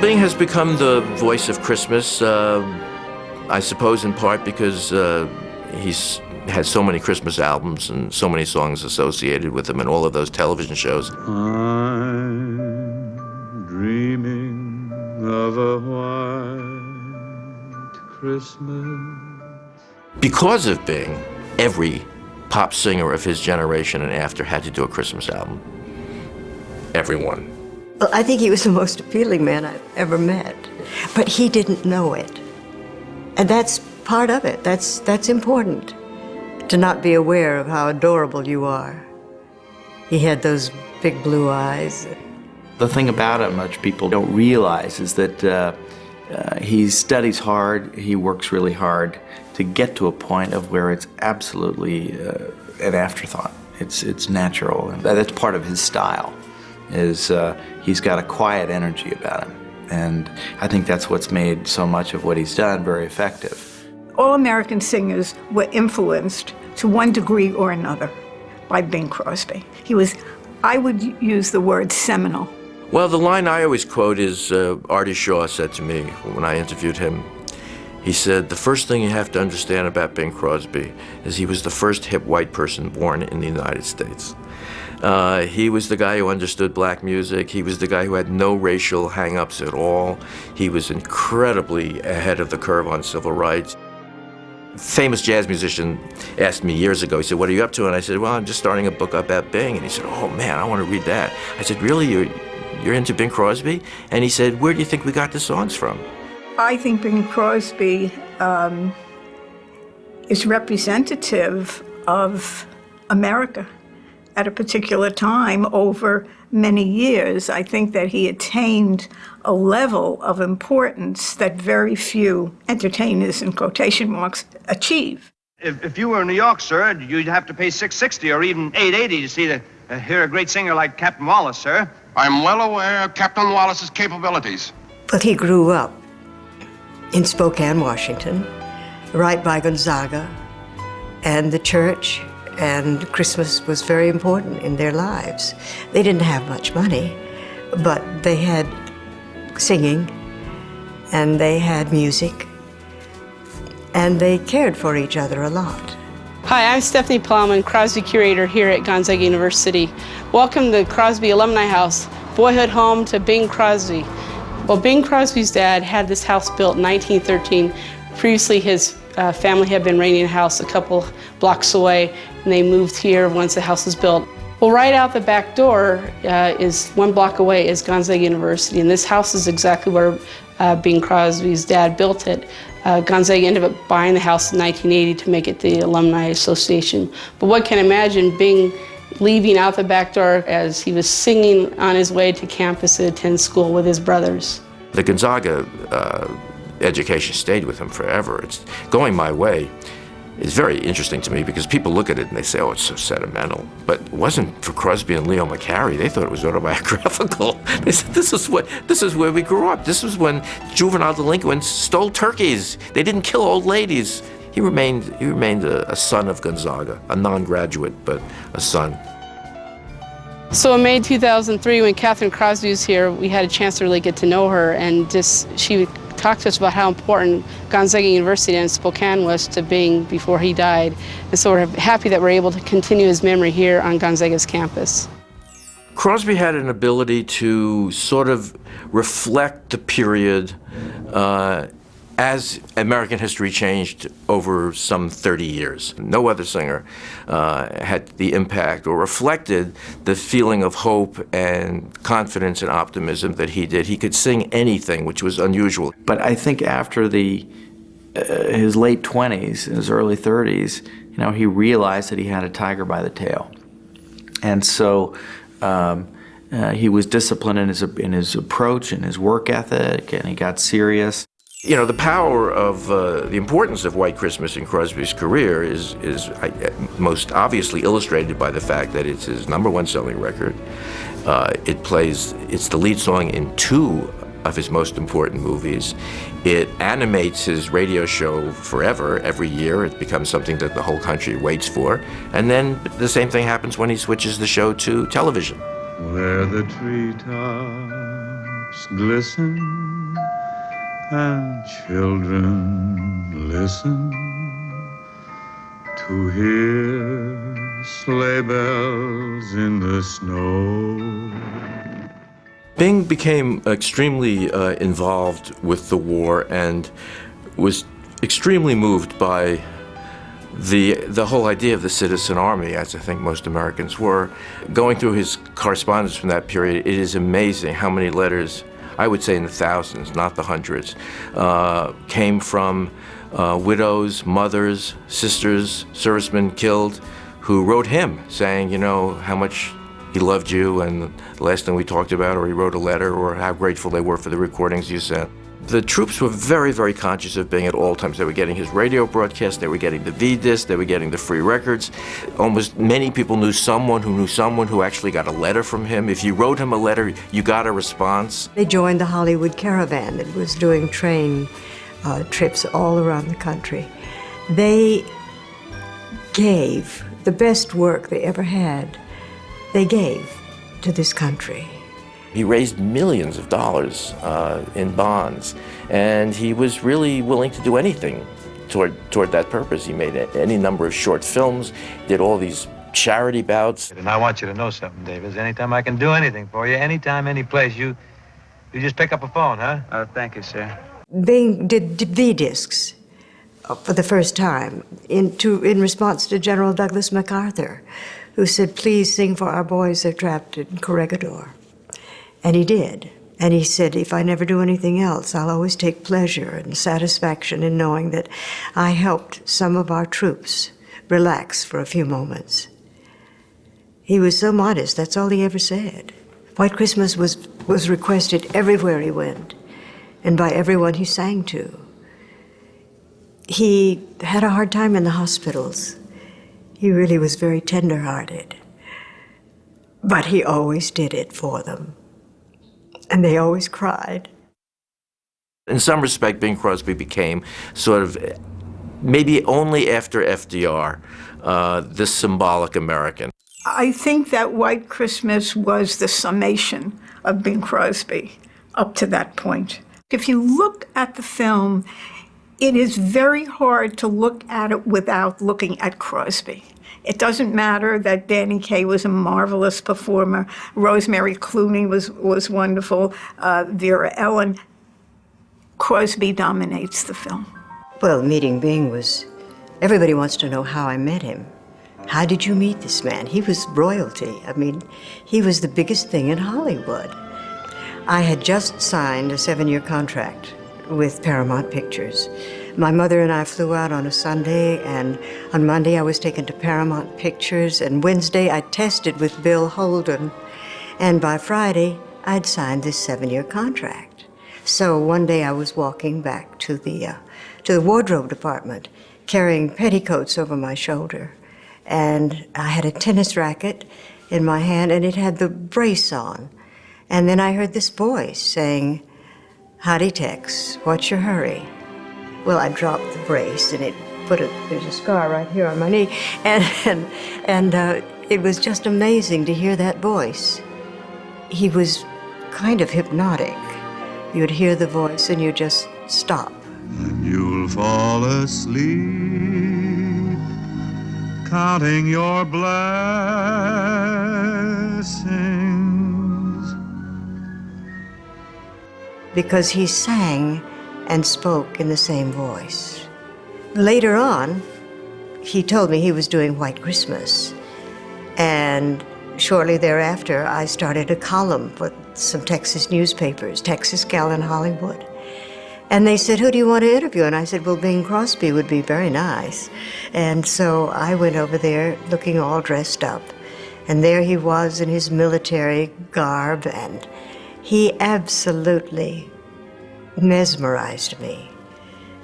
Bing has become the voice of Christmas, I suppose in part because he's had so many Christmas albums and so many songs associated with him and all of those television shows. I'm dreaming of a white Christmas. Because of Bing, every pop singer of his generation and after had to do a Christmas album. Everyone. Well, I think he was the most appealing man I've ever met, but he didn't know it. And that's part of it. That's important, to not be aware of how adorable you are. He had those big blue eyes. The thing about him, much people don't realize, is that he studies hard, he works really hard to get to a point of where it's absolutely an afterthought. It's natural, and that's part of his style. He's got a quiet energy about him, and I think that's what's made so much of what he's done very effective. All American singers were influenced to one degree or another by Bing Crosby. He was, I would use the word seminal. Well, the line I always quote is Artie Shaw said to me when I interviewed him. He said, the first thing you have to understand about Bing Crosby is he was the first hip white person born in the United States. He was the guy who understood black music. He was the guy who had no racial hang-ups at all. He was incredibly ahead of the curve on civil rights. A famous jazz musician asked me years ago, he said, what are you up to? And I said, well, I'm just starting a book about Bing. And he said, oh man, I want to read that. I said, really, you're into Bing Crosby? And he said, where do you think we got the songs from? I think Bing Crosby is representative of America at a particular time over many years. I think that he attained a level of importance that very few entertainers, in quotation marks, achieve. If you were in New York, sir, you'd have to pay $6.60 or even $8.80 to see hear a great singer like Captain Wallace, sir. I'm well aware of Captain Wallace's capabilities. But he grew up in Spokane, Washington, right by Gonzaga, and the church and Christmas was very important in their lives. They didn't have much money, but they had singing, and they had music, and they cared for each other a lot. Hi, I'm Stephanie Plowman, Crosby Curator here at Gonzaga University. Welcome to Crosby Alumni House, boyhood home to Bing Crosby. Well, Bing Crosby's dad had this house built in 1913. Previously, his family had been renting a house a couple blocks away, and they moved here once the house was built. Well, right out the back door is 1 block away is Gonzaga University, and this house is exactly where Bing Crosby's dad built it. Gonzaga ended up buying the house in 1980 to make it the Alumni Association. But one can imagine Bing leaving out the back door as he was singing on his way to campus to attend school with his brothers. The Gonzaga education stayed with him forever. It's going my way. It's very interesting to me because people look at it and they say, oh, it's so sentimental. But it wasn't for Crosby and Leo McCarey. They thought it was autobiographical. They said, this is where we grew up. This was when juvenile delinquents stole turkeys. They didn't kill old ladies. He remained a son of Gonzaga, a non-graduate, but a son. So in May 2003, when Catherine Crosby was here, we had a chance to really get to know her, and she talked to us about how important Gonzaga University and Spokane was to Bing before he died. And so we're happy that we're able to continue his memory here on Gonzaga's campus. Crosby had an ability to sort of reflect the period as American history changed over some 30 years. No other singer had the impact or reflected the feeling of hope and confidence and optimism that he did. He could sing anything, which was unusual. But I think after his late 20s, his early 30s, he realized that he had a tiger by the tail. And so he was disciplined in his approach and his work ethic, and he got serious. The power of the importance of White Christmas in Crosby's career is most obviously illustrated by the fact that it's his #1 selling record. It's the lead song in 2 of his most important movies. It animates his radio show forever, every year. It becomes something that the whole country waits for. And then the same thing happens when he switches the show to television. Where the treetops glisten and children listen to hear sleigh bells in the snow. Bing became extremely involved with the war and was extremely moved by the whole idea of the citizen army, as I think most Americans were. Going through his correspondence from that period, it is amazing how many letters, I would say in the thousands, not the hundreds, came from widows, mothers, sisters, servicemen killed, who wrote him saying, you know, how much he loved you, and the last thing we talked about, or he wrote a letter, or how grateful they were for the recordings you sent. The troops were very, very conscious of Bing at all times. They were getting his radio broadcast, they were getting the V-disc, they were getting the free records. Almost many people knew someone who actually got a letter from him. If you wrote him a letter, you got a response. They joined the Hollywood Caravan that was doing train trips all around the country. They gave the best work they ever had. They gave to this country. He raised millions of dollars in bonds, and he was really willing to do anything toward that purpose. He made any number of short films, did all these charity bouts. And I want you to know something, Davis. Anytime I can do anything for you, anytime, any place, you just pick up a phone, huh? Thank you, sir. Bing did V-discs for the first time in response to General Douglas MacArthur, who said, please sing for our boys, they're trapped in Corregidor. And he did. And he said, if I never do anything else, I'll always take pleasure and satisfaction in knowing that I helped some of our troops relax for a few moments. He was so modest, that's all he ever said. White Christmas was requested everywhere he went, and by everyone he sang to. He had a hard time in the hospitals. He really was very tender-hearted. But he always did it for them. And they always cried. In some respect, Bing Crosby became sort of, maybe only after FDR, this symbolic American. I think that White Christmas was the summation of Bing Crosby up to that point. If you look at the film, it is very hard to look at it without looking at Crosby. It doesn't matter that Danny Kaye was a marvelous performer. Rosemary Clooney was wonderful. Vera Ellen. Crosby dominates the film. Well, meeting Bing was, everybody wants to know how I met him. How did you meet this man? He was royalty. I mean, he was the biggest thing in Hollywood. I had just signed a 7-year contract with Paramount Pictures. My mother and I flew out on a Sunday, and on Monday I was taken to Paramount Pictures, and Wednesday I tested with Bill Holden, and by Friday I'd signed this 7-year contract. So one day I was walking back to the wardrobe department, carrying petticoats over my shoulder, and I had a tennis racket in my hand, and it had the brace on. And then I heard this voice saying, "Howdy, Tex, what's your hurry?" Well, I dropped the brace, and there's a scar right here on my knee, and it was just amazing to hear that voice. He was kind of hypnotic. You would hear the voice, and you just stop. And you'll fall asleep, counting your blessings. Because he sang and spoke in the same voice. Later on, he told me he was doing White Christmas. And shortly thereafter, I started a column for some Texas newspapers, Texas Gal in Hollywood. And they said, who do you want to interview? And I said, well, Bing Crosby would be very nice. And so I went over there looking all dressed up. And there he was in his military garb, and he absolutely mesmerized me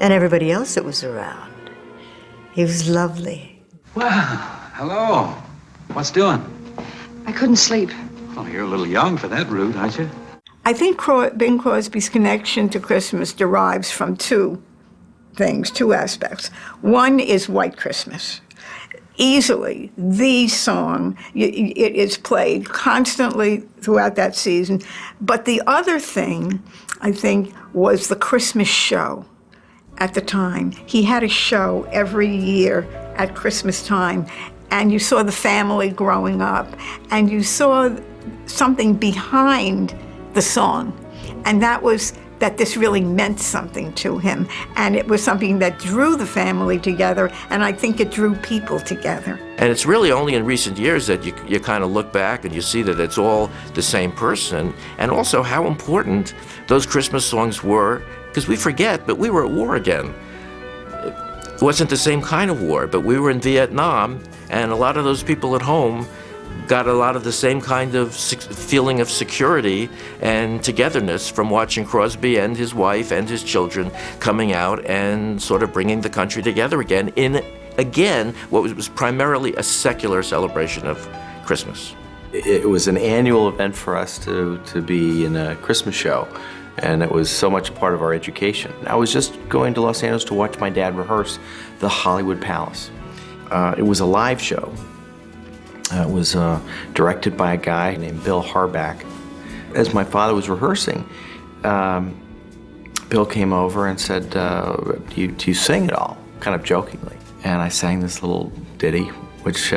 and everybody else that was around. He was lovely. Wow, hello. What's doing? I couldn't sleep. Oh, you're a little young for that route, aren't you? I think Bing Crosby's connection to Christmas derives from two things, two aspects. One is White Christmas. easily the song. It is played constantly throughout that season. But the other thing, I think, was the Christmas show at the time. He had a show every year at Christmas time, and you saw the family growing up, and you saw something behind the song. And that was that this really meant something to him. And it was something that drew the family together, and I think it drew people together. And it's really only in recent years that you kind of look back and you see that it's all the same person, and also how important those Christmas songs were, because we forget, but we were at war again. It wasn't the same kind of war, but we were in Vietnam, and a lot of those people at home got a lot of the same kind of feeling of security and togetherness from watching Crosby and his wife and his children coming out and sort of bringing the country together again in, again, what was primarily a secular celebration of Christmas. It was an annual event for us to be in a Christmas show, and it was so much part of our education. I was just going to Los Angeles to watch my dad rehearse the Hollywood Palace. It was a live show. It was directed by a guy named Bill Harback. As my father was rehearsing, Bill came over and said, do you sing at all? Kind of jokingly. And I sang this little ditty, which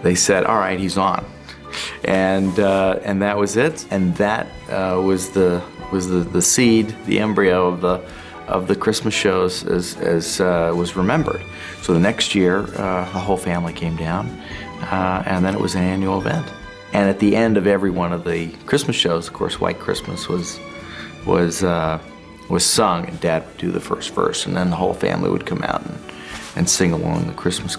they said, all right, he's on. And that was it. And that was the seed, the embryo of the Christmas shows as was remembered. So the next year, the whole family came down. And then it was an annual event. And at the end of every one of the Christmas shows, of course, White Christmas was sung, and Dad would do the first verse, and then the whole family would come out and sing along the Christmas,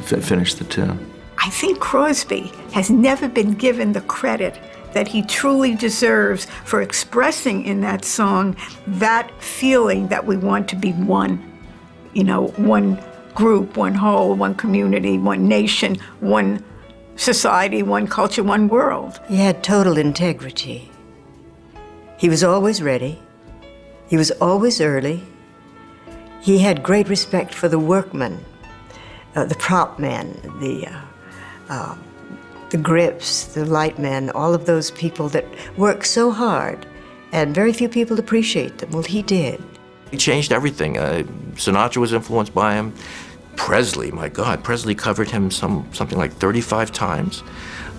finish the tune. I think Crosby has never been given the credit that he truly deserves for expressing in that song that feeling that we want to be one, one group, one whole, one community, one nation, one society, one culture, one world. He had total integrity. He was always ready. He was always early. He had great respect for the workmen, the prop men, the grips, the light men, all of those people that work so hard, and very few people appreciate them. Well, he did. He changed everything. Sinatra was influenced by him. Presley, my God, Presley covered him something like 35 times.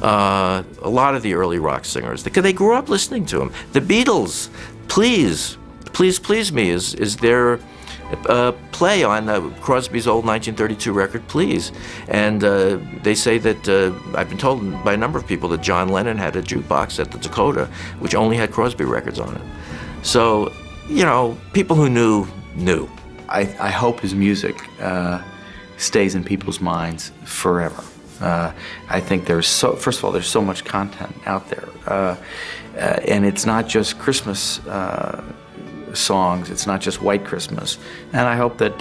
A lot of the early rock singers, they grew up listening to him. The Beatles, Please, Please Please Me is their play on Crosby's old 1932 record, Please. And they say that, I've been told by a number of people that John Lennon had a jukebox at the Dakota, which only had Crosby records on it. So, people who knew. I hope his music stays in people's minds forever. I think first of all, there's so much content out there. And it's not just Christmas songs, it's not just White Christmas. And I hope that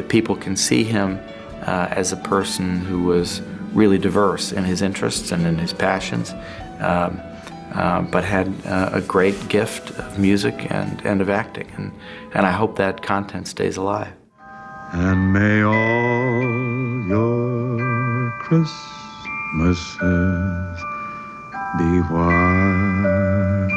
people can see him as a person who was really diverse in his interests and in his passions, but had a great gift of music and of acting. And I hope that content stays alive. And may all your Christmases be white.